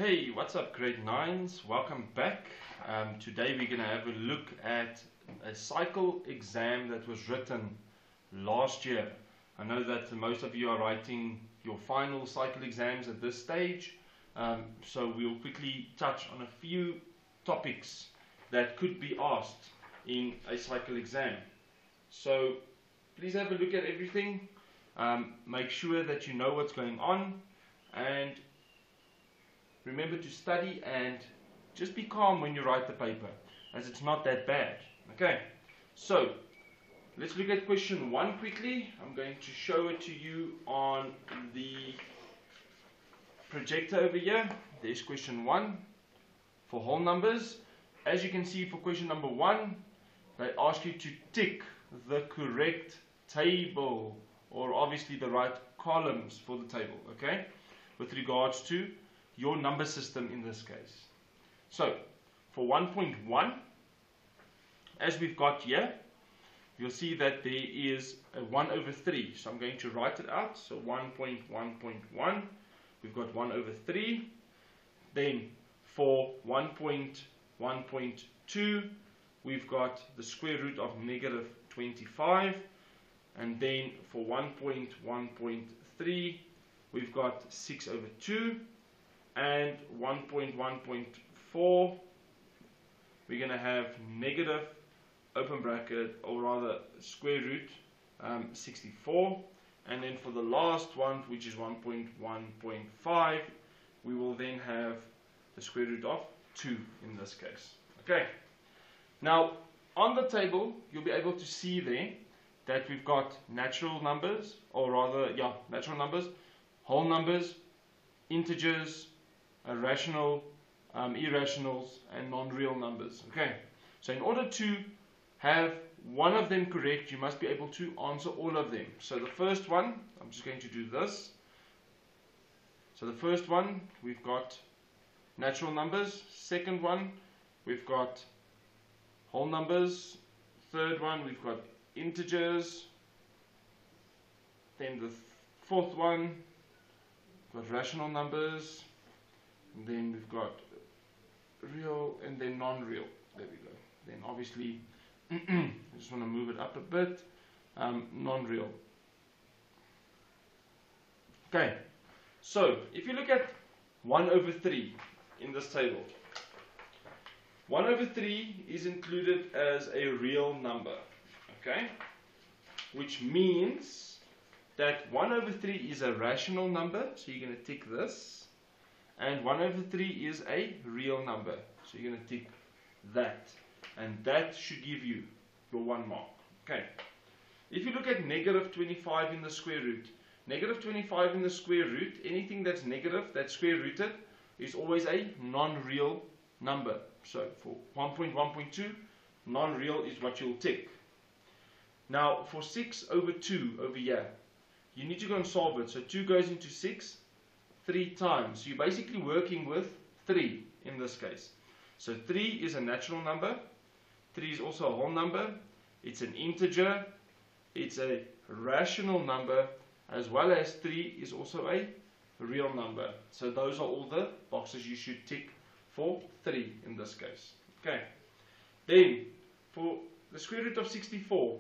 Hey, what's up, grade 9s? Welcome back. Today we're going to have a look at a cycle exam that was written last year. I know that most of you are writing your final cycle exams at this stage, so we'll quickly touch on a few topics that could be asked in a cycle exam. So please have a look at everything, make sure that you know what's going on, and remember to study and just be calm when you write the paper, as it's not that bad. Okay, so let's look at question 1 quickly. I'm going to show it to you on the projector over here. There's question 1 for whole numbers. As you can see, for question number 1, they ask you to tick the correct table, or obviously the right columns for the table, okay, with regards to your number system in this case. So for 1.1, as we've got here, you'll see that there is a 1 over 3. So I'm going to write it out. So 1.1.1, we've got 1 over 3. Then for 1.1.2, we've got the square root of negative 25. And then for 1.1.3, we've got 6 over 2. And 1.1.4, we're going to have negative, open bracket, or rather square root 64. And then for the last one, which is 1.1.5, we will then have the square root of 2 in this case. Okay. Now, on the table, you'll be able to see there that we've got natural numbers, or rather, natural numbers, whole numbers, integers, rational, irrationals, and non-real numbers. Okay, so in order to have one of them correct, you must be able to answer all of them. So the first one, I'm just going to do this. So the first one, we've got natural numbers. Second one, we've got whole numbers. Third one, we've got integers. Then the fourth one, we've got rational numbers. And then we've got real and then non-real. There we go. Then obviously, I just want to move it up a bit. Non-real. Okay. So if you look at 1 over 3 in this table, 1 over 3 is included as a real number. Okay. Which means that 1 over 3 is a rational number. So you're going to tick this. And 1 over 3 is a real number. So you're going to tick that. And that should give you your 1 mark. Okay. If you look at negative 25 in the square root, negative 25 in the square root, anything that's negative, that's square rooted, is always a non-real number. So for 1.1.2, non-real is what you'll tick. Now for 6 over 2 over here, you need to go and solve it. So 2 goes into 6. 3 times. So you're basically working with 3 in this case. So 3 is a natural number. 3 is also a whole number. It's an integer. It's a rational number, as well as 3 is also a real number. So those are all the boxes you should tick for 3 in this case. Okay. Then for the square root of 64,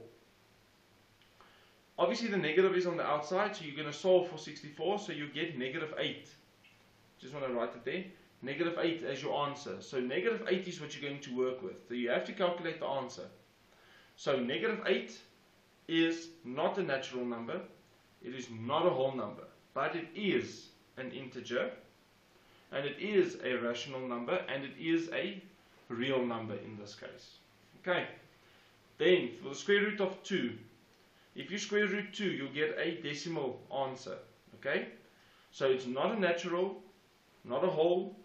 obviously the negative is on the outside, so you're going to solve for 64, so you get negative 8. Just want to write it there. Negative 8 as your answer. So negative 8 is what you're going to work with. So you have to calculate the answer. So negative 8 is not a natural number. It is not a whole number. But it is an integer. And it is a rational number. And it is a real number in this case. Okay. Then for the square root of 2. If you square root 2, you'll get a decimal answer. Okay? So it's not a natural, not a whole,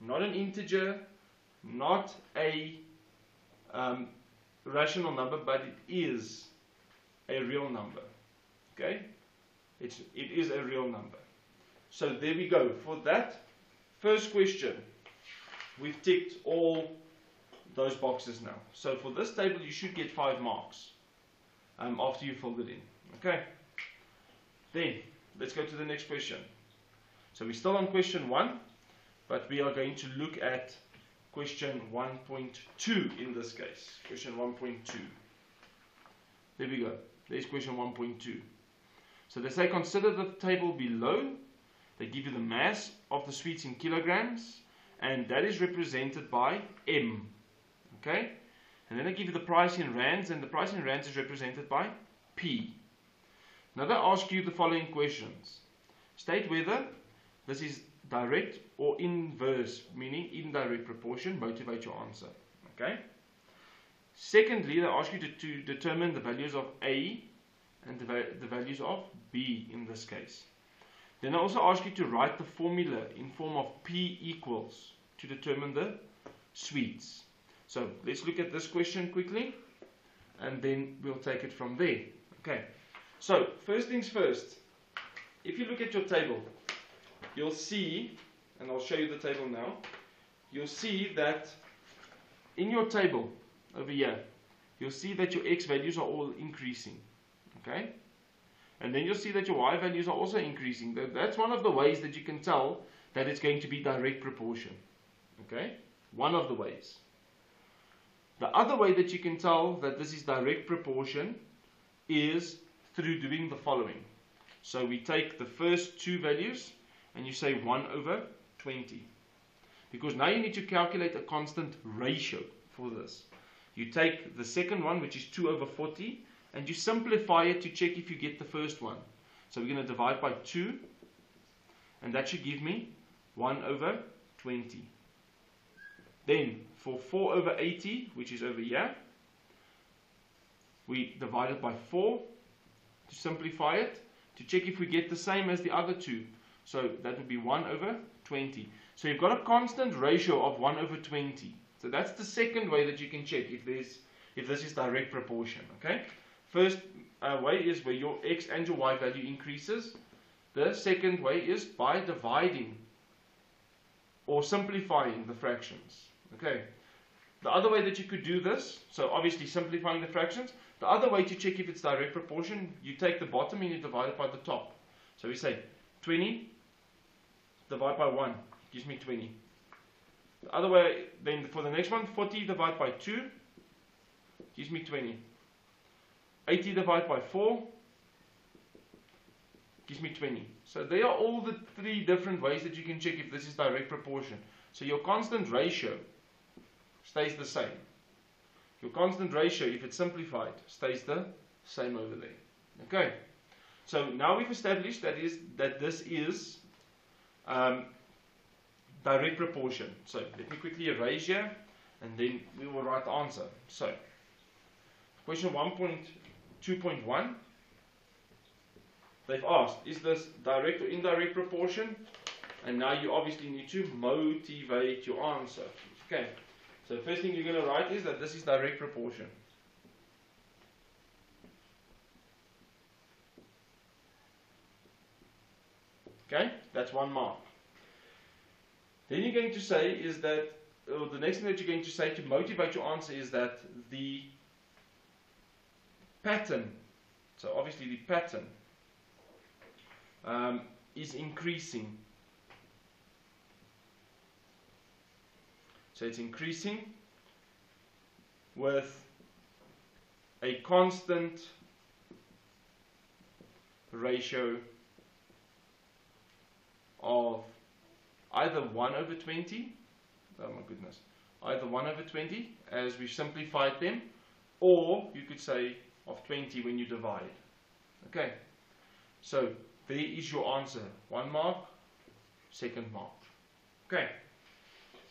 not an integer, not a rational number, but it is a real number. Okay? It is a real number. So there we go. For that first question, we've ticked all those boxes now. So for this table, you should get 5 marks. After you filled it in. Okay. Then let's go to the next question. So we're still on question 1. but we are going to look at question 1.2 in this case. Question 1.2. There we go. There's question 1.2. So they say consider the table below. They give you the mass of the sweets in kilograms, and that is represented by M. Okay? And then they give you the price in rands, and the price in rands is represented by P. Now they ask you the following questions. State whether this is direct or inverse, meaning indirect proportion. Motivate your answer. Okay? Secondly, they ask you to determine the values of A and the values of B in this case. Then I also ask you to write the formula in form of P equals to determine the sweets. So let's look at this question quickly, and then we'll take it from there. Okay. So first things first, if you look at your table, you'll see, and I'll show you the table now, you'll see that in your table over here, you'll see that your X values are all increasing. Okay? And then you'll see that your Y values are also increasing. That's one of the ways that you can tell that it's going to be direct proportion. Okay? One of the ways. The other way that you can tell that this is direct proportion is through doing the following. So we take the first two values and you say 1 over 20. Because now you need to calculate a constant ratio for this. You take the second one, which is 2 over 40, and you simplify it to check if you get the first one. So we're going to divide by 2, and that should give me 1 over 20. Then for 4 over 80, which is over here, we divide it by 4 to simplify it, to check if we get the same as the other two. So that would be 1 over 20. So you've got a constant ratio of 1 over 20. So that's the second way that you can check if this is direct proportion. Okay. First way is where your X and your Y value increases. The second way is by dividing or simplifying the fractions. Okay. The other way that you could do this, so obviously simplifying the fractions. The other way to check if it's direct proportion, you take the bottom and you divide it by the top. So we say 20 divide by 1 gives me 20. The other way, then for the next one, 40 divided by 2 gives me 20. 80 divided by 4 gives me 20. So they are all the three different ways that you can check if this is direct proportion. So your constant ratio stays the same. Your constant ratio, if it's simplified, stays the same over there. Okay. So now we've established that this is direct proportion. So let me quickly erase here, and then we will write the answer. So question 1.2.1, they've asked, is this direct or indirect proportion? And now you obviously need to motivate your answer. Okay. So the first thing you're going to write is that this is direct proportion. Okay, that's 1 mark. Then you're going to say is that, or the next thing that you're going to say to motivate your answer is that the pattern, so obviously the pattern is increasing. So it's increasing with a constant ratio of either 1 over 20, oh my goodness, either 1 over 20 as we've simplified them, or you could say of 20 when you divide. Okay, so there is your answer. 1 mark, 2nd mark. Okay,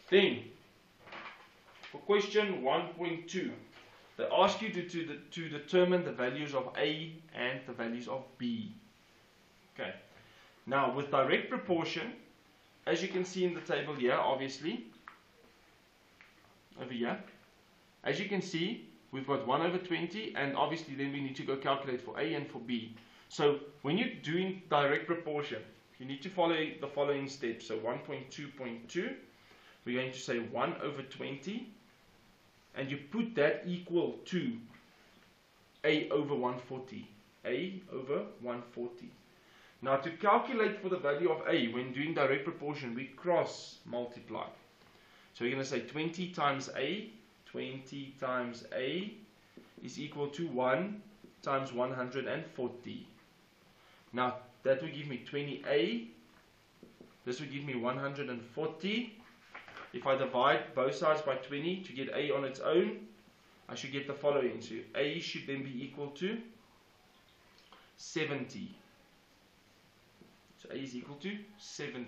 then for question 1.2, they ask you to determine the values of A and the values of B. Okay. Now with direct proportion, as you can see in the table here, obviously, over here, as you can see, we've got 1 over 20, and obviously then we need to go calculate for A and for B. So when you're doing direct proportion, you need to follow the following steps. So 1.2.2, we're going to say 1 over 20, and you put that equal to A over 140. A over 140. Now to calculate for the value of a, when doing direct proportion, we cross multiply. So we're going to say 20 times a is equal to 1 times 140. Now that will give me 20a. This will give me 140. If I divide both sides by 20 to get a on its own, I should get the following. So a should then be equal to 70. So a is equal to 70.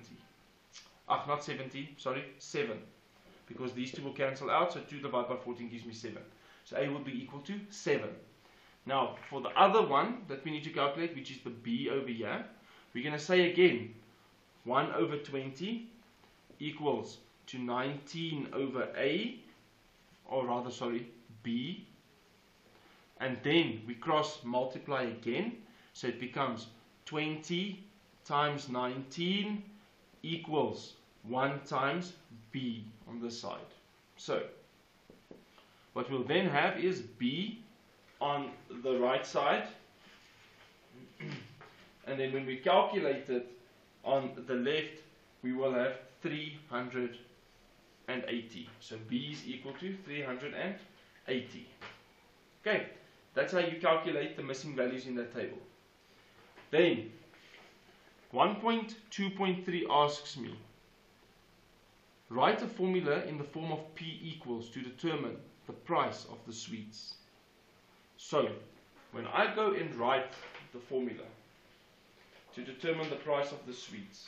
Not 70, sorry, 7. Because these two will cancel out, so 2 divided by 14 gives me 7. So a will be equal to 7. Now, for the other one that we need to calculate, which is the b over here, we're going to say again, 1 over 20 equals to 19 over a, or rather, sorry, b. And then we cross multiply again, so it becomes 20 times 19 equals 1 times b on this side. So, what we'll then have is b on the right side, and then when we calculate it on the left, we will have 380. So b is equal to 380. Okay, that's how you calculate the missing values in that table. Then 1.2.3 asks me, write a formula in the form of P equals to determine the price of the sweets. So, when I go and write the formula to determine the price of the sweets,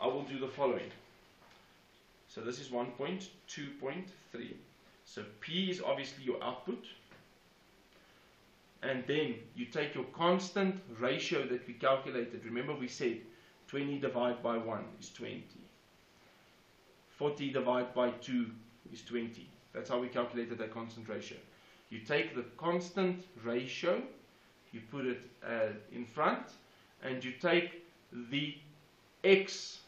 I will do the following. So this is 1.2.3. So P is obviously your output. And then you take your constant ratio that we calculated. Remember we said 20 divided by 1 is 20. 40 divided by 2 is 20. That's how we calculated that constant ratio. You take the constant ratio, you put it in front, and you take the x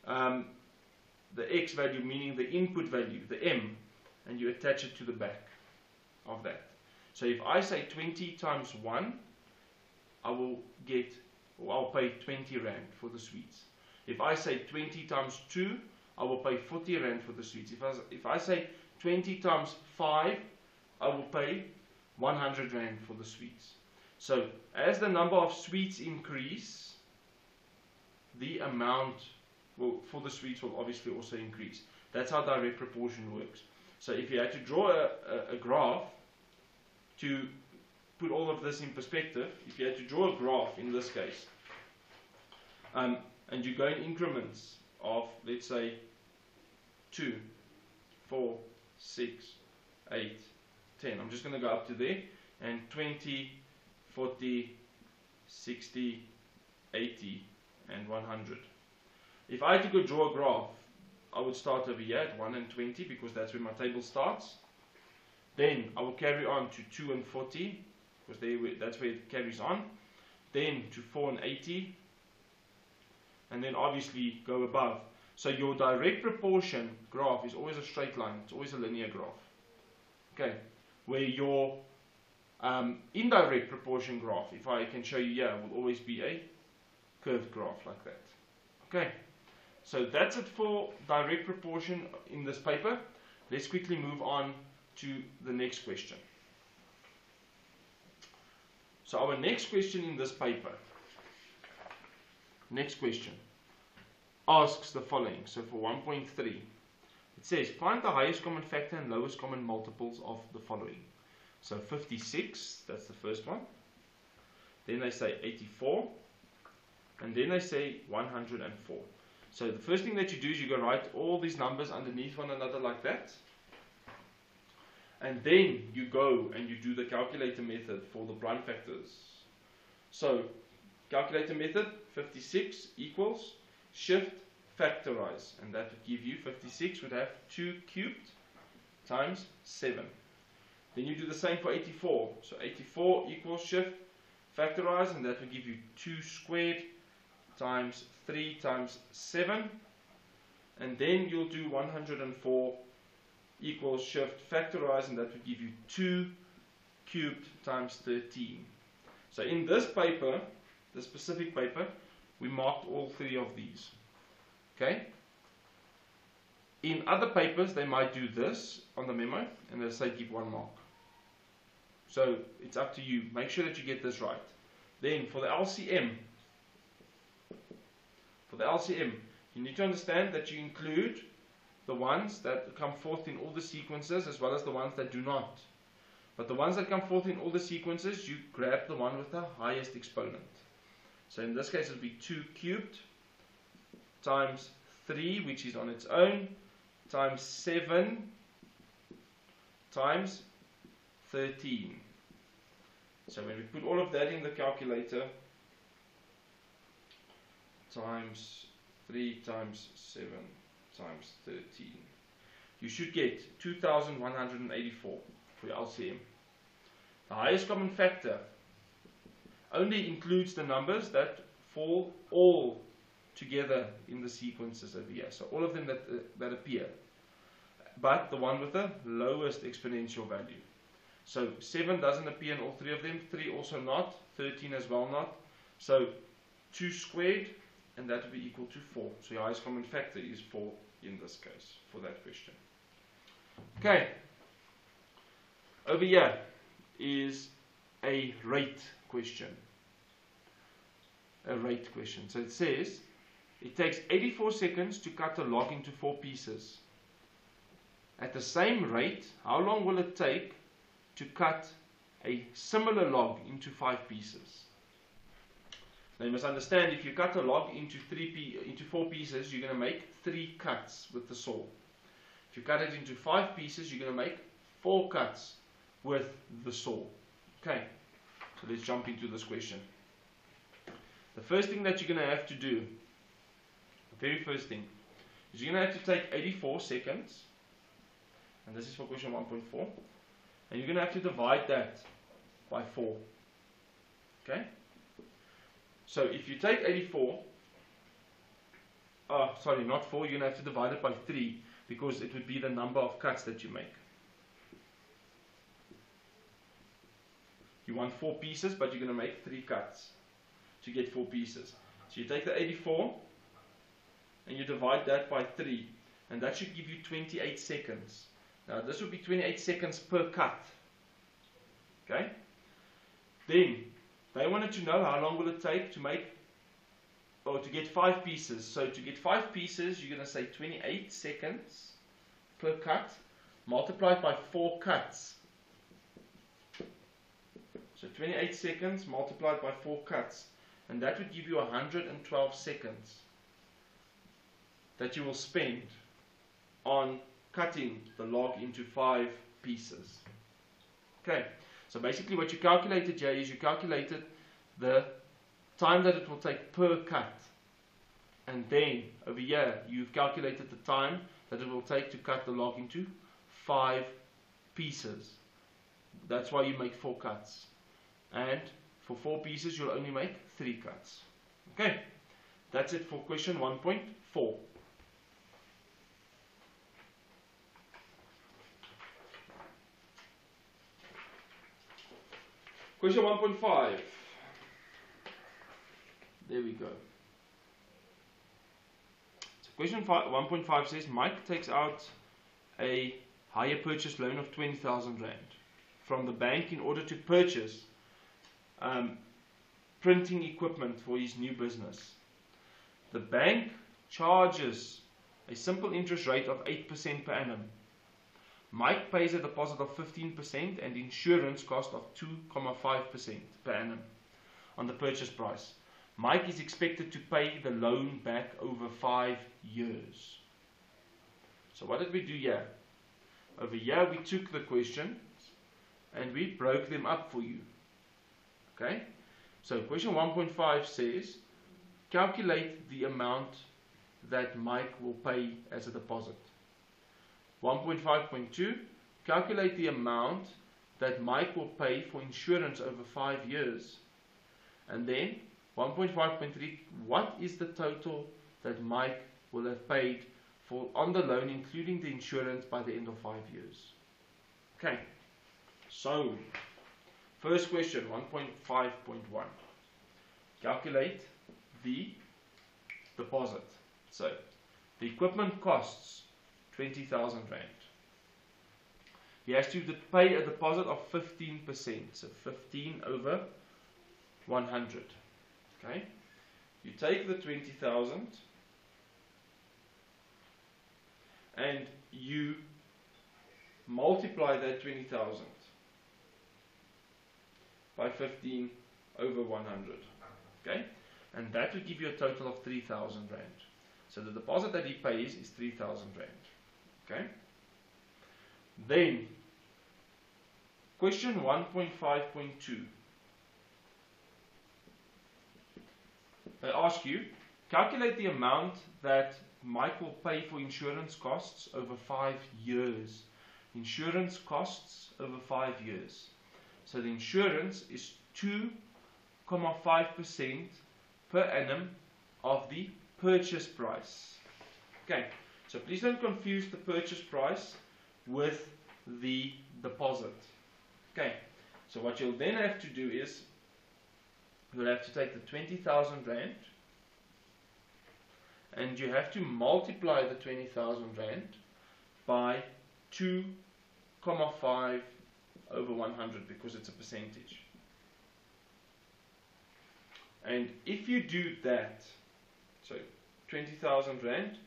value, meaning the input value, the m, and you attach it to the back of that. So if I say 20 times 1, I'll pay 20 rand for the sweets. If I say 20 times 2, I will pay 40 rand for the sweets. If I say 20 times 5, I will pay 100 rand for the sweets. So as the number of sweets increase, the amount for the sweets will obviously also increase. That's how direct proportion works. So if you had to draw a graph to put all of this in perspective, if you had to draw a graph in this case, and you go in increments of, let's say, 2, 4, 6, 8, 10. I'm just going to go up to there, and 20, 40, 60, 80, and 100. If I had to go draw a graph, I would start over here at 1 and 20 because that's where my table starts. Then I will carry on to 2 and 40 because that's where it carries on. Then to 4 and 80. And then obviously go above. So your direct proportion graph is always a straight line. It's always a linear graph. Okay. Where your indirect proportion graph, if I can show you here, will always be a curved graph like that. Okay. So that's it for direct proportion in this paper. Let's quickly move on to the next question. So our next question in this paper, next question, asks the following. So for 1.3, it says, find the highest common factor and lowest common multiples of the following. So 56, that's the first one. Then they say 84. And then they say 104. So the first thing that you do is you go write all these numbers underneath one another like that. And then you go and you do the calculator method for the prime factors. So calculator method, 56 equals shift factorize. And that would give you 56 would have 2 cubed times 7. Then you do the same for 84. So 84 equals shift factorize, and that will give you 2 squared times 3 times 7. And then you'll do 104 equals shift factorize, and that will give you 2 cubed times 13. So in this paper, this specific paper, we marked all three of these. Okay? In other papers, they might do this on the memo, and they'll say give 1 mark. So it's up to you. Make sure that you get this right. Then for the LCM, you need to understand that you include the ones that come forth in all the sequences as well as the ones that do not. But the ones that come forth in all the sequences, you grab the one with the highest exponent. So in this case, it will be 2 cubed times 3, which is on its own, times 7 times 13. So when we put all of that in the calculator, times 3 times 7 times 13, you should get 2,184 for your LCM. The highest common factor only includes the numbers that fall all together in the sequences over here. So all of them that appear. But the one with the lowest exponential value. So 7 doesn't appear in all three of them. 3 also not. 13 as well not. So 2 squared, and that will be equal to 4. So your highest common factor is 4 in this case for that question. Okay. Over here is a rate question. A rate question. So it says, it takes 84 seconds to cut a log into 4 pieces. At the same rate, how long will it take to cut a similar log into 5 pieces? Now you must understand, if you cut a log into 4 pieces, you're going to make 3 cuts with the saw. If you cut it into 5 pieces, you're going to make 4 cuts with the saw. Okay, so let's jump into this question. The first thing that you're going to have to do, the very first thing, is you're going to have to take 84 seconds, and this is for question 1.4, and you're going to have to divide that by 4. Okay? So if you take 84, sorry, not 4, you're going to have to divide it by 3, because it would be the number of cuts that you make. You want 4 pieces, but you're going to make 3 cuts to get 4 pieces. So you take the 84 and you divide that by 3, and that should give you 28 seconds. Now this would be 28 seconds per cut. Okay? Then they wanted to know how long will it take to make, or to get 5 pieces. So to get 5 pieces, you're going to say 28 seconds per cut multiplied by 4 cuts. So 28 seconds multiplied by 4 cuts, and that would give you 112 seconds that you will spend on cutting the log into 5 pieces. Okay, so basically what you calculated here is you calculated the time that it will take per cut, and then over here you've calculated the time that it will take to cut the log into 5 pieces. That's why you make 4 cuts. And for 4 pieces, you'll only make 3 cuts. Okay, that's it for question 1.4. Question 1.5. There we go. So question 1.5 says, Mike takes out a hire purchase loan of 20,000 Rand from the bank in order to purchase printing equipment for his new business. The bank charges a simple interest rate of 8% per annum. Mike pays a deposit of 15% and insurance cost of 2.5% per annum on the purchase price. Mike is expected to pay the loan back over 5 years. So what did we do here? Over here we took the questions and we broke them up for you. Okay, so question 1.5 says, calculate the amount that Mike will pay as a deposit. 1.5.2, calculate the amount that Mike will pay for insurance over 5 years. And then 1.5.3, what is the total that Mike will have paid for on the loan, including the insurance, by the end of 5 years? Okay, so First question, 1.5.1. Calculate the deposit. So, the equipment costs 20,000 Rand. He has to pay a deposit of 15%. So 15 over 100. Okay? You take the 20,000 and you multiply that 20,000 by 15 over 100. Okay? And that will give you a total of 3,000 Rand. So the deposit that he pays is 3,000 Rand. Okay? Then, question 1.5.2. They ask you, calculate the amount that Mike will pay for insurance costs over 5 years. Insurance costs over 5 years. So the insurance is 2.5% per annum of the purchase price. Okay, so please don't confuse the purchase price with the deposit. Okay, so what you'll then have to do is you'll have to take the 20,000 Rand and you have to multiply the 20,000 Rand by 2.5 over 100 because it's a percentage. And if you do that, so 20,000 Rand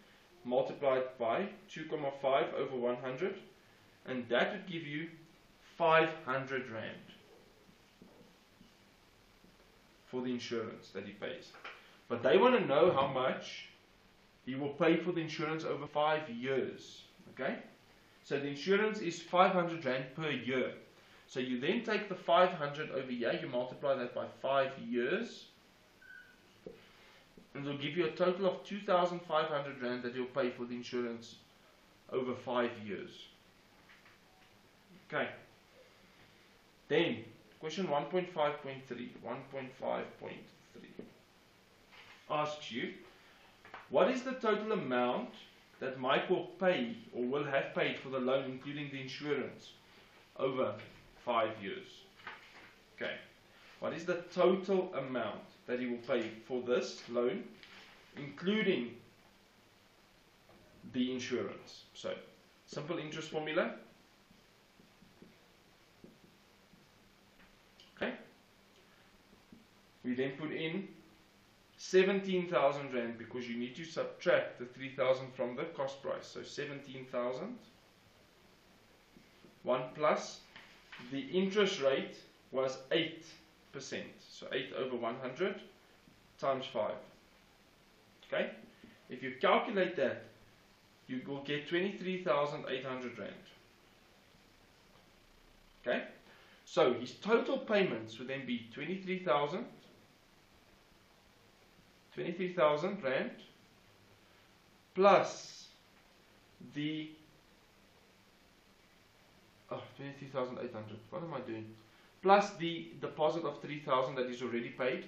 multiplied by 2.5 over 100, and that would give you 500 Rand for the insurance that he pays. But they want to know how much he will pay for the insurance over 5 years. Okay? So the insurance is 500 Rand per year. So you then take the 500 over here, you multiply that by 5 years, and it'll give you a total of 2,500 Rand that you'll pay for the insurance over 5 years. Okay. Then, question 1.5.3. 1.5.3 asks you, what is the total amount that Mike will pay or will have paid for the loan, including the insurance, over 5 years? Okay. What is the total amount that he will pay for this loan, including the insurance? So, simple interest formula. Okay. We then put in 17,000 Rand because you need to subtract the 3,000 from the cost price. So 17,000. 1 plus the interest rate was 8%. So 8 over 100 times 5. Okay? If you calculate that, you will get 23,800 Rand. Okay? So his total payments would then be 23,000 Rand plus the 23,800. What am I doing? Plus the deposit of 3,000 that is already paid,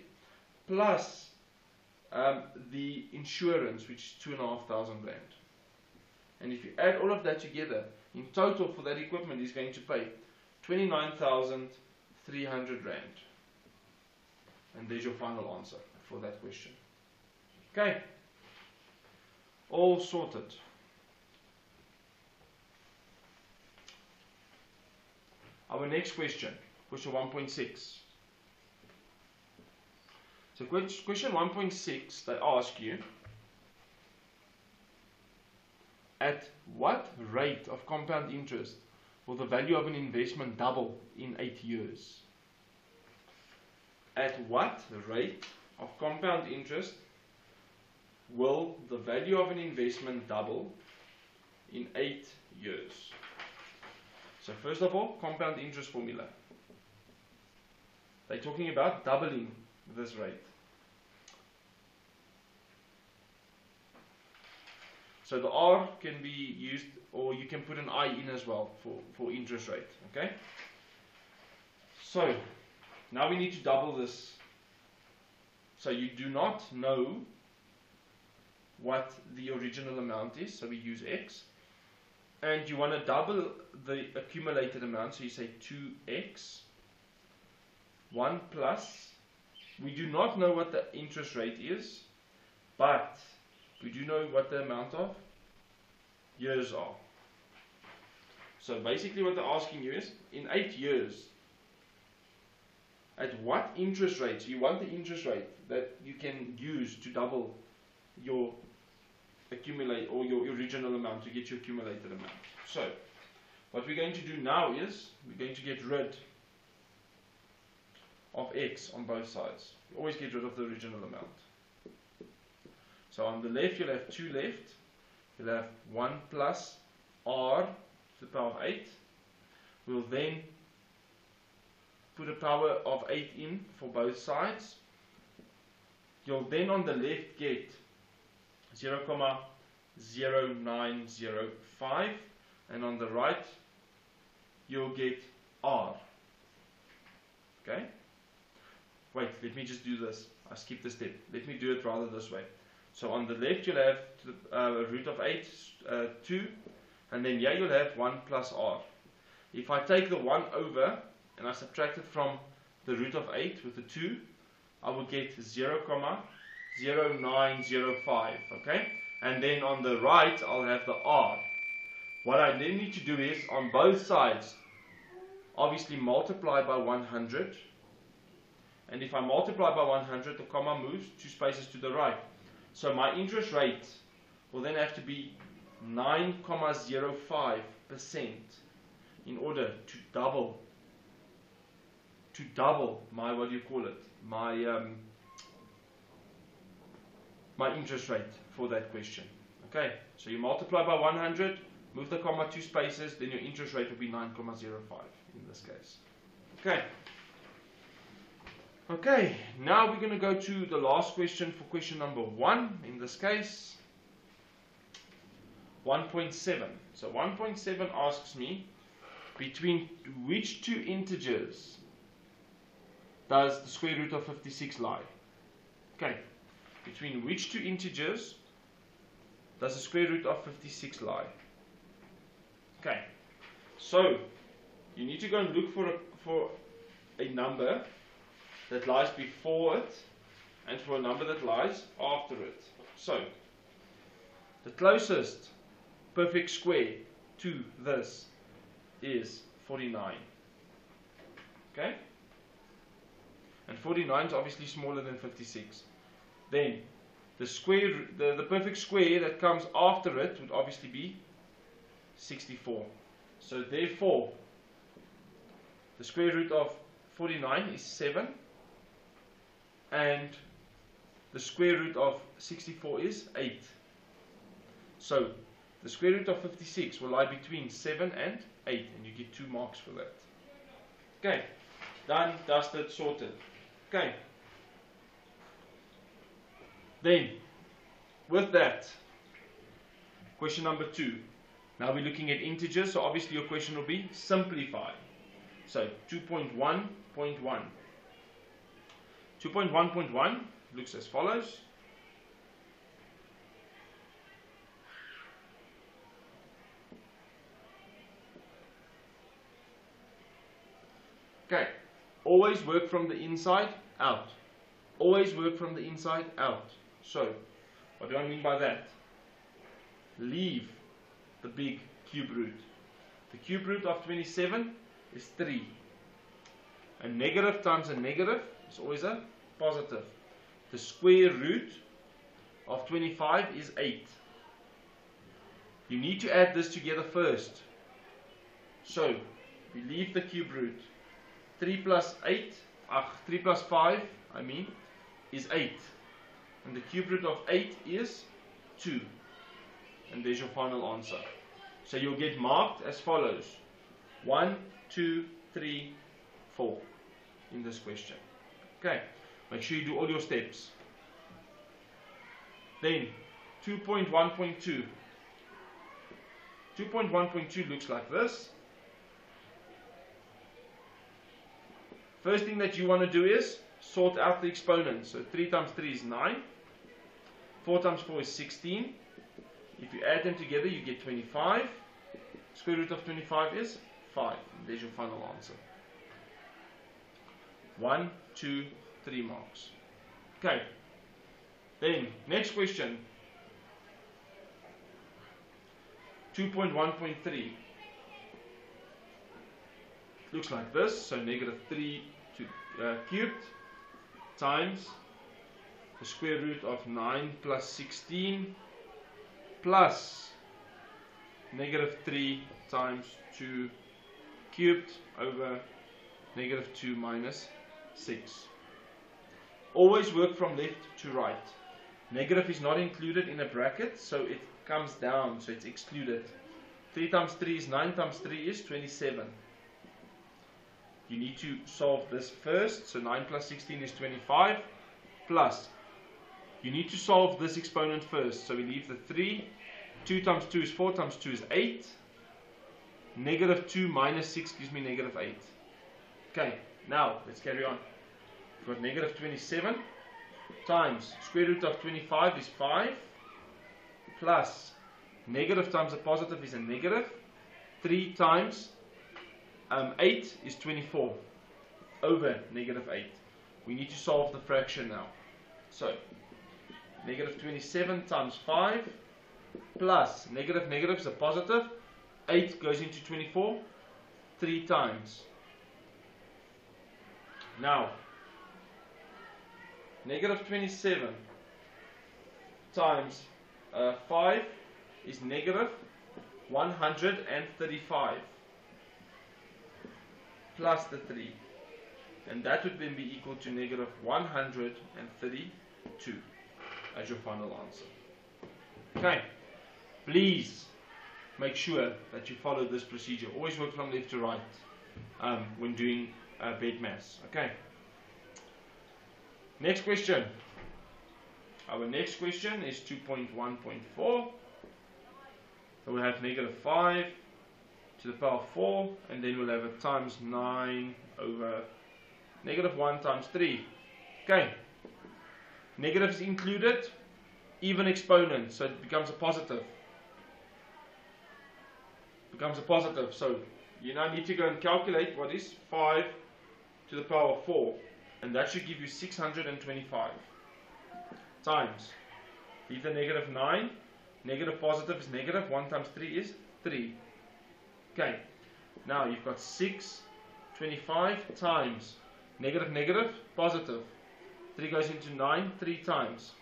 plus the insurance, which is 2,500 Rand. And if you add all of that together, in total for that equipment he's going to pay 29,300 Rand. And there's your final answer for that question. Okay, all sorted. Our next question, question 1.6. So question 1.6, they ask you, at what rate of compound interest will the value of an investment double in 8 years? At what rate of compound interest will the value of an investment double in 8 years? So first of all, compound interest formula. They're talking about doubling this rate. So the R can be used, or you can put an I in as well for interest rate. Okay? So now we need to double this. So you do not know what the original amount is, so we use X. And you want to double the accumulated amount, so you say 2X 1 plus, we do not know what the interest rate is, but we do know what the amount of years are. So basically what they're asking you is, in 8 years, at what interest rate, so you want the interest rate that you can use to double your accumulate or your original amount to get your accumulated amount. So what we're going to do now is we're going to get rid of x on both sides. You always get rid of the original amount. So on the left you'll have 2 left. You'll have 1 plus r to the power of 8. We'll then put a power of 8 in for both sides. You'll then on the left get 0,0905, and on the right you'll get r. Okay? Wait, let me just do this. I skipped a step. Let me do it rather this way. So on the left you'll have root of 8, 2, and then here you'll have 1 plus r. If I take the 1 over and I subtract it from the root of 8 with the 2, I will get 0,0905. Okay? And then on the right I'll have the r. What I then need to do is on both sides obviously multiply by 100. And if I multiply by 100, the comma moves 2 spaces to the right. So my interest rate will then have to be 9,05% in order to double my, what do you call it, my interest rate for that question. Okay, so you multiply by 100, move the comma 2 spaces, then your interest rate will be 9,05 in this case. Okay. Okay, now we're going to go to the last question for question number 1, in this case, 1.7. So 1.7 asks me, between which 2 integers does the square root of 56 lie? Okay, between which 2 integers does the square root of 56 lie? Okay, so you need to go and look for a number that lies before it and for a number that lies after it. So the closest perfect square to this is 49. Okay? And 49 is obviously smaller than 56. Then the square, the perfect square that comes after it would obviously be 64. So therefore the square root of 49 is 7, and the square root of 64 is 8. So the square root of 56 will lie between 7 and 8, and you get 2 marks for that. Okay, done, dusted, sorted. Okay, then with that, question number 2. Now we're looking at integers, so obviously your question will be simplify. So 2.1.1. 2.1.1 looks as follows. Okay, always work from the inside out. Always work from the inside out. So, what do I mean by that? Leave the big cube root. The cube root of 27 is 3. A negative times a negative is always a positive. The square root of 25 is 8. You need to add this together first. So, we leave the cube root. 3 plus 5, is 8. And the cube root of 8 is 2. And there's your final answer. So you'll get marked as follows. 1, 2, 3, 4 in this question. Okay, make sure you do all your steps. Then 2.1.2. 2.1.2 looks like this. First thing that you want to do is sort out the exponents. So 3 times 3 is 9. 4 times 4 is 16. If you add them together, you get 25. Square root of 25 is 5. And there's your final answer. 1, 2, 3 marks. Okay. Then, next question. 2.1.3. Looks like this. So negative 3 cubed times the square root of 9 plus 16 plus negative 3 times 2 cubed over negative 2 minus 6. Always work from left to right. Negative is not included in a bracket, so it comes down, so it's excluded. 3 times 3 is 9 times 3 is 27. You need to solve this first, so 9 plus 16 is 25, plus, you need to solve this exponent first, so we leave the 3, 2 times 2 is 4 times 2 is 8, negative 2 minus 6 gives me negative 8. Okay, now let's carry on. We've got negative 27 times square root of 25 is 5, plus negative times a positive is a negative, 3 times 8 is 24 over negative 8. We need to solve the fraction now. So, negative 27 times 5 plus negative is a positive. 8 goes into 24 3 times. Now, negative 27 times 5 is negative 135 plus the 3, and that would then be equal to negative 132 as your final answer. Okay, please make sure that you follow this procedure. Always work from left to right when doing bed maths. Okay. Next question. Our next question is 2.1.4. So we have negative 5 to the power 4, and then we'll have a times 9 over negative 1 times 3. Okay. Negative is included, even exponent, so it becomes a positive. So you now need to go and calculate what is 5 to the power 4, and that should give you 625 times. Leave the negative 9. Negative positive is negative. 1 times 3 is 3. Okay. Now you've got 625 times negative, positive. 3 goes into 9 3 times.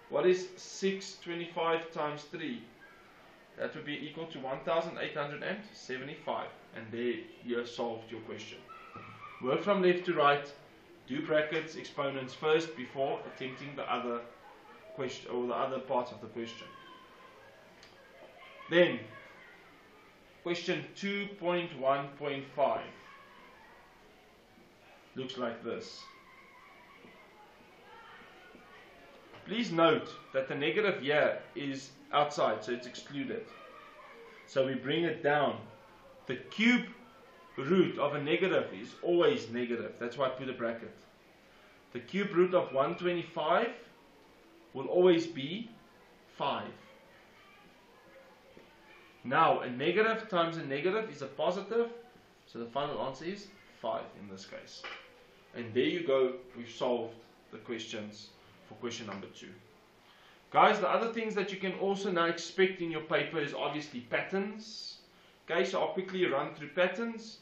What is 625 times 3? That would be equal to 1875. And there you have solved your question. Work from left to right. Do brackets, exponents first before attempting the other question or the other parts of the question. Then, question 2.1.5 looks like this. Please note that the negative here is outside, so it's excluded. So we bring it down. The cube root of a negative is always negative. That's why I put a bracket. The cube root of 125 will always be 5. Now, a negative times a negative is a positive, so the final answer is 5 in this case. And there you go, we've solved the questions for question number 2. Guys, the other things that you can also now expect in your paper is obviously patterns. Okay, so I'll quickly run through patterns,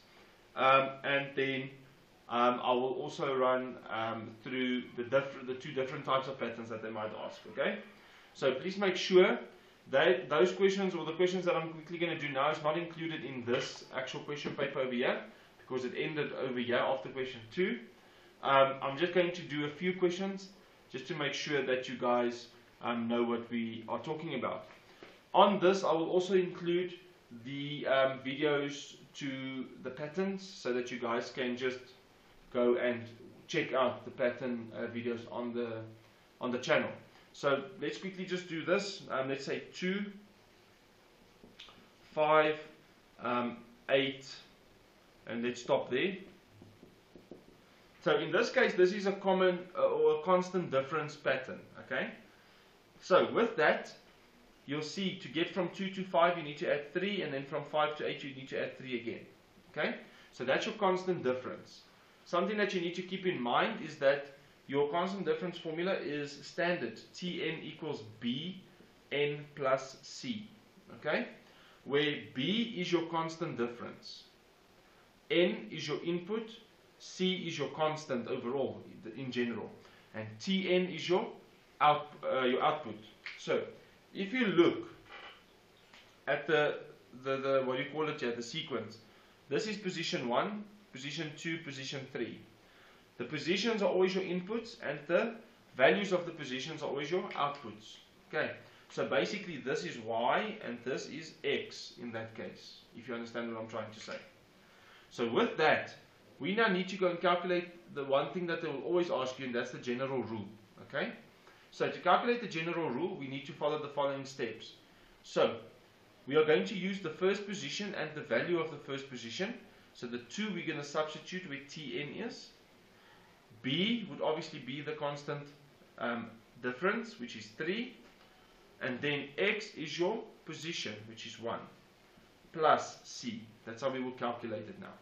and then I will also run through the 2 different types of patterns that they might ask. Okay, so please make sure that those questions, or the questions that I'm quickly going to do now, is not included in this actual question paper over here, because it ended over here after question 2. I'm just going to do a few questions just to make sure that you guys know what we are talking about. On this, I will also include the videos to the patterns, so that you guys can just go and check out the pattern videos on the channel. So let's quickly just do this. Let's say 2, 5, 8, and let's stop there. So in this case, this is a common or a constant difference pattern. Okay. So with that, you'll see to get from 2 to 5 you need to add 3, and then from 5 to 8 you need to add 3 again. Okay. So that's your constant difference. something that you need to keep in mind is that your constant difference formula is standard. Tn equals Bn plus C. Okay? Where B is your constant difference, N is your input, C is your constant overall, in general, and Tn is your output. So, if you look at the what do you call it here, the sequence, this is position 1, position 2, position 3. The positions are always your inputs, and the values of the positions are always your outputs. Okay, so basically this is Y and this is X in that case, if you understand what I'm trying to say. So with that, we now need to go and calculate the one thing that they will always ask you, and that's the general rule. Okay, so to calculate the general rule, we need to follow the following steps. So we are going to use the first position and the value of the first position. So the 2 we're going to substitute where Tn is. B would obviously be the constant difference, which is 3. And then X is your position, which is 1. Plus C. That's how we will calculate it now.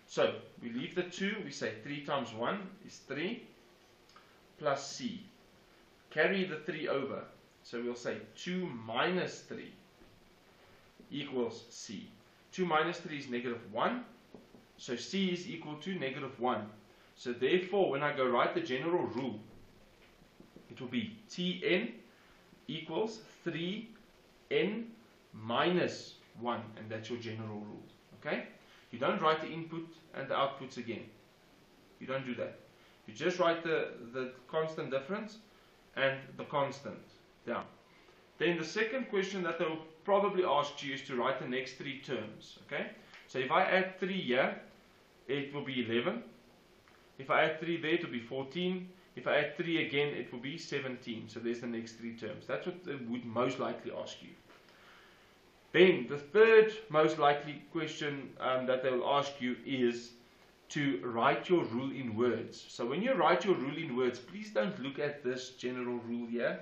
So we leave the 2. We say 3 times 1 is 3. Plus C. Carry the 3 over. So we'll say 2 minus 3 equals C. 2 minus 3 is negative 1. So C is equal to negative 1. So therefore, when I go write the general rule, it will be Tn equals 3n minus 1. And that's your general rule. Okay? You don't write the input and the outputs again. You don't do that. You just write the constant difference and the constant down. Then the second question that they'll probably ask you is to write the next 3 terms. Okay? So if I add 3 here, it will be 11. If I add 3 there, it will be 14. If I add 3 again, it will be 17. So there's the next 3 terms. That's what they would most likely ask you. Then the third most likely question that they will ask you is to write your rule in words. So when you write your rule in words, please don't look at this general rule here.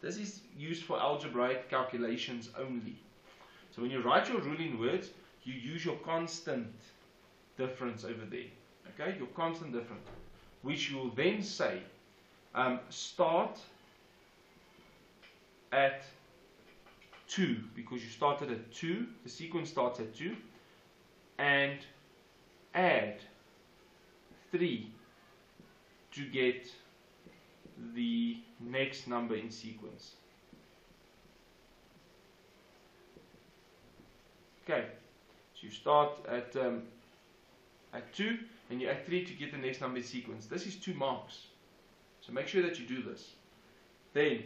This is used for algebraic calculations only. So when you write your rule in words, you use your constant difference over there. Okay, your constant difference, which you will then say start at 2, because you started at 2, the sequence starts at 2, and add 3 to get the next number in sequence. Okay, so you start at 2 and you add 3 to get the next number in sequence. This is 2 marks, so make sure that you do this. Then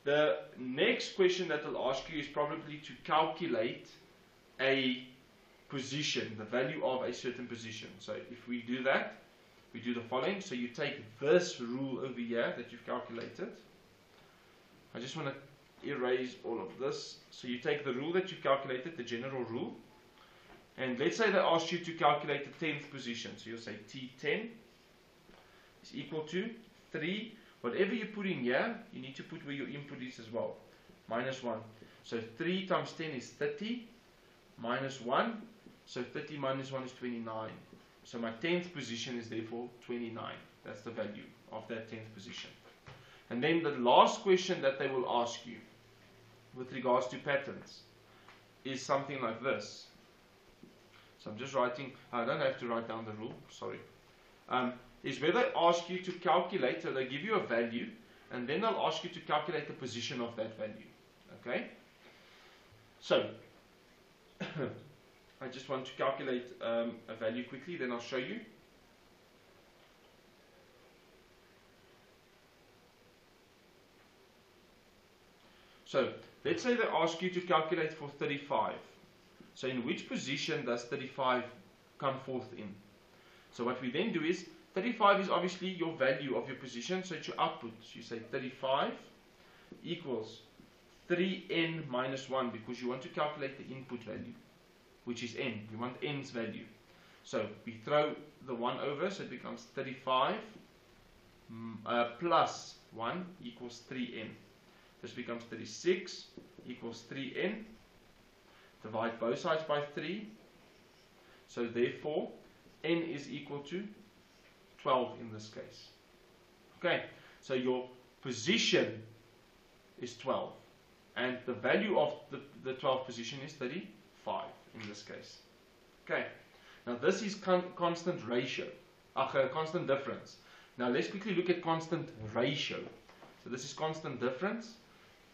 the next question that they'll ask you is probably to calculate a position, the value of a certain position. So if we do that, we do the following. So you take this rule over here that you've calculated. I just want to erase all of this. So you take the rule that you've calculated, the general rule, and let's say they ask you to calculate the 10th position. So you'll say T10 is equal to 3. Whatever you put in here, you need to put where your input is as well. Minus 1. So 3 times 10 is 30. Minus 1. So 30 minus 1 is 29. So my 10th position is therefore 29. That's the value of that 10th position. And then the last question that they will ask you with regards to patterns is something like this. So I'm just writing, I don't have to write down the rule, sorry. Is where they ask you to calculate, so they give you a value, and then they'll ask you to calculate the position of that value. Okay? So, I just want to calculate a value quickly, then I'll show you. So, let's say they ask you to calculate for 35. So in which position does 35 come forth in? So what we then do is, 35 is obviously your value of your position, so it's your output. So you say 35 equals 3n minus 1, because you want to calculate the input value, which is n. You want n's value. So we throw the 1 over, so it becomes 35 plus 1 equals 3n. This becomes 36 equals 3n. Divide both sides by 3. So therefore, n is equal to 12 in this case. Okay, so your position is 12, and the value of the 12th position is 35 in this case. Okay, now this is constant ratio, constant difference. Now let's quickly look at constant ratio. So this is constant difference.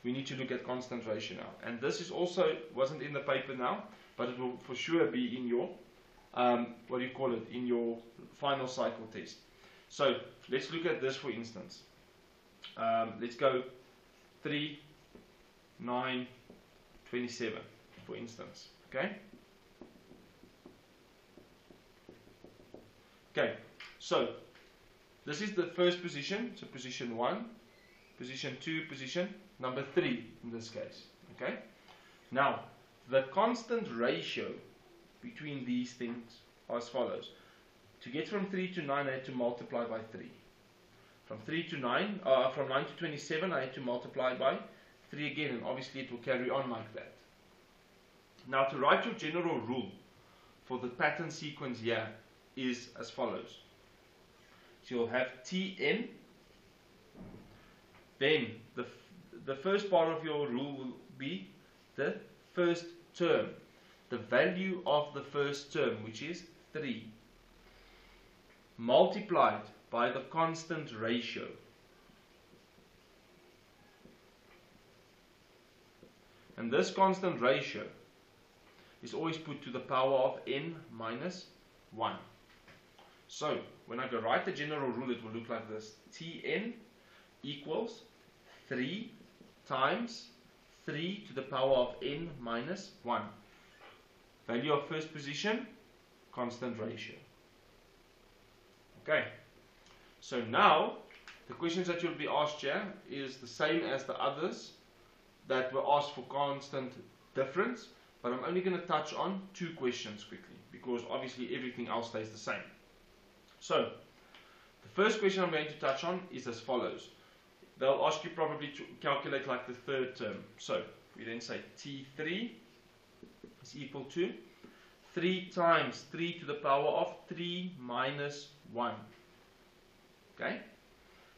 We need to look at constant ratio now, and this is also wasn't in the paper now, but it will for sure be in your what do you call it, in your final cycle test. So let's look at this for instance. Let's go 3, 9, 27 for instance. Okay. Okay. So this is the first position. So position 1, position 2, position number 3 in this case. Okay. Now the constant ratio between these things are as follows. To get from 3 to 9, I had to multiply by 3. From 3 to 9, from 9 to 27, I had to multiply by 3 again, and obviously it will carry on like that. Now to write your general rule for the pattern sequence here is as follows. So you'll have Tn, then the first part of your rule will be the first term, the value of the first term, which is 3, multiplied by the constant ratio. And this constant ratio is always put to the power of n minus 1. So when I go write the general rule, it will look like this. Tn equals 3 times 3 to the power of n minus 1. Value of first position, constant ratio. Okay, so now the questions that you'll be asked here is the same as the others that were asked for constant difference, but I'm only going to touch on 2 questions quickly because obviously everything else stays the same. So the first question I'm going to touch on is as follows. They'll ask you probably to calculate like the third term. So we then say T3 is equal to 3 times 3 to the power of 3 minus 1. Okay?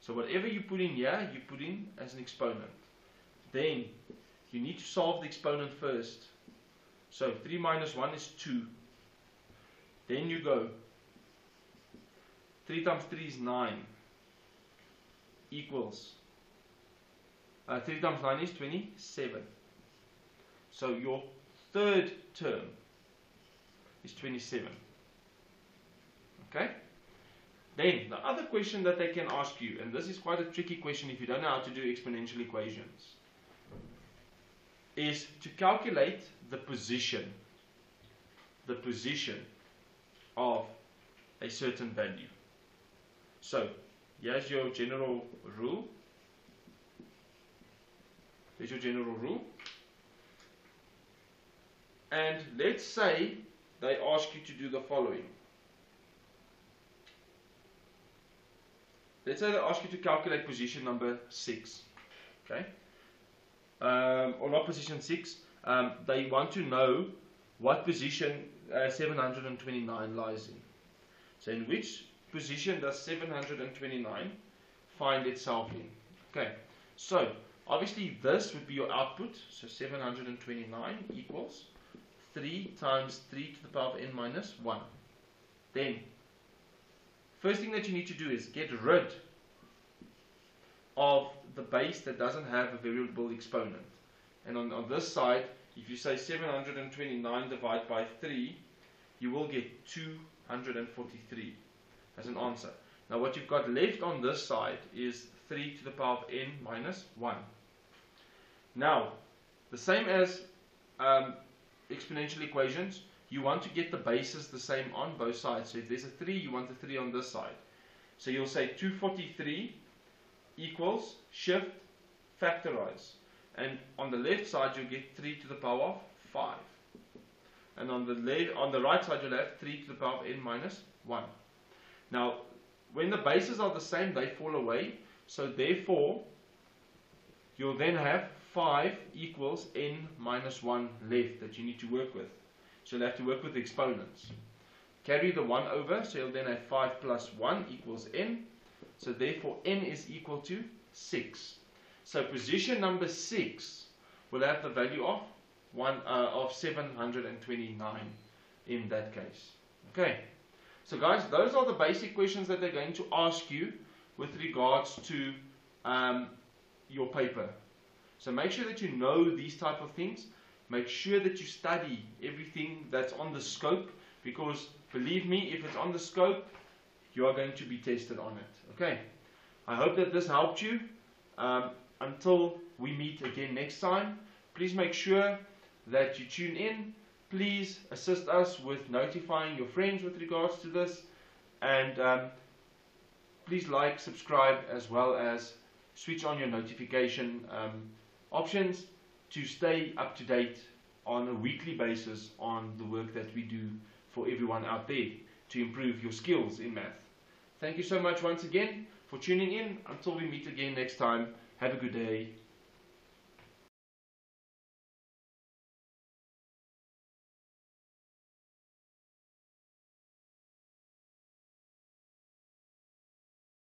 So whatever you put in here, you put in as an exponent. Then you need to solve the exponent first. So 3 minus 1 is 2. Then you go 3 times 3 is 9 equals 3 times 9 is 27. So your third term is 27. Okay? Then the other question that they can ask you, and this is quite a tricky question if you don't know how to do exponential equations, is to calculate the position of a certain value. So here's your general rule. There's your general rule. And let's say they ask you to do the following. Let's say they ask you to calculate position number 6. Okay? Or not position 6. They want to know what position 729 lies in. So in which position does 729 find itself in? Okay, so obviously this would be your output. So 729 equals 3 times 3 to the power of n minus 1. Then first thing that you need to do is get rid of the base that doesn't have a variable exponent. And on this side, if you say 729 divided by 3, you will get 243 as an answer. Now what you've got left on this side is 3 to the power of n minus 1. Now, the same as exponential equations, you want to get the bases the same on both sides. So if there's a 3, you want the 3 on this side. So you'll say 243 equals shift factorize. And on the left side you'll get 3 to the power of 5. And on the right side you'll have 3 to the power of n minus 1. Now, when the bases are the same, they fall away. So therefore, you'll then have 5 equals n minus 1 left that you need to work with. So you'll have to work with the exponents. carry the 1 over, so you'll then have 5 plus 1 equals n. So therefore n is equal to 6. So position number 6 will have the value of 729 in that case. Okay. So guys, those are the basic questions that they're going to ask you with regards to your paper. So make sure that you know these type of things. Make sure that you study everything that's on the scope, because believe me, if it's on the scope, you are going to be tested on it. Okay. I hope that this helped you. Until we meet again next time, please make sure that you tune in. Please assist us with notifying your friends with regards to this, and please like, subscribe, as well as switch on your notification options to stay up to date on a weekly basis on the work that we do for everyone out there to improve your skills in math. Thank you so much once again for tuning in. Until we meet again next time, have a good day.